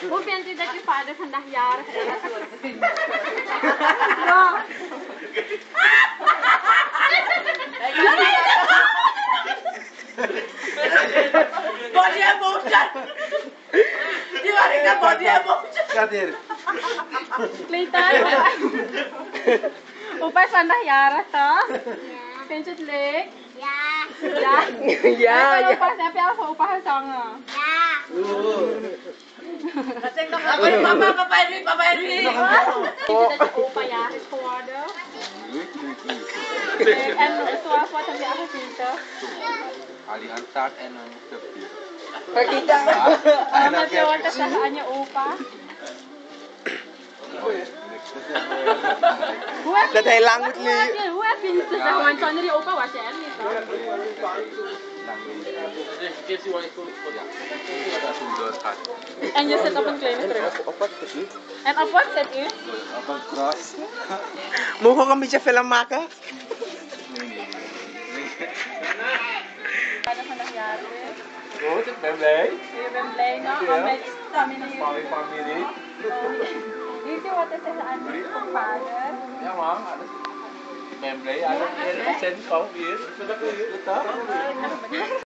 Hoe vindt u dat je vader vandaag jarig is? Body emotion. Gimana kan body emotion? Kadir. Clayton, Opa is vandaag jarig, toch? Vind je het leuk? Ja. Ja. Ja, Kan ja. opa, heb je al voor opa gezongen? Ja. Kasing nog ako yung Papa Edwin, Papa Edwin. Vind je dat je opa jarig is geworden? En zoals wat heb je al gegeten? Ali aan taart en een stukje. Heb je wat te zeggen aan je opa? Dat hij lang moet leven. Hoe heb je niet te zeggen? Want zonder je opa was je er niet, toch? En je zit op een kleine kruk. Op wat is het? En op wat zit u? Op een kras. Mogen we een beetje film maken? Vader vandaag jarig is. Goed, ik ben blij. Je bent blij nog om met familie. Familie. Heeft u wat te zeggen aan je vader? Ja man, alles. Ik ben blij. Alles. 100% gewoon weer.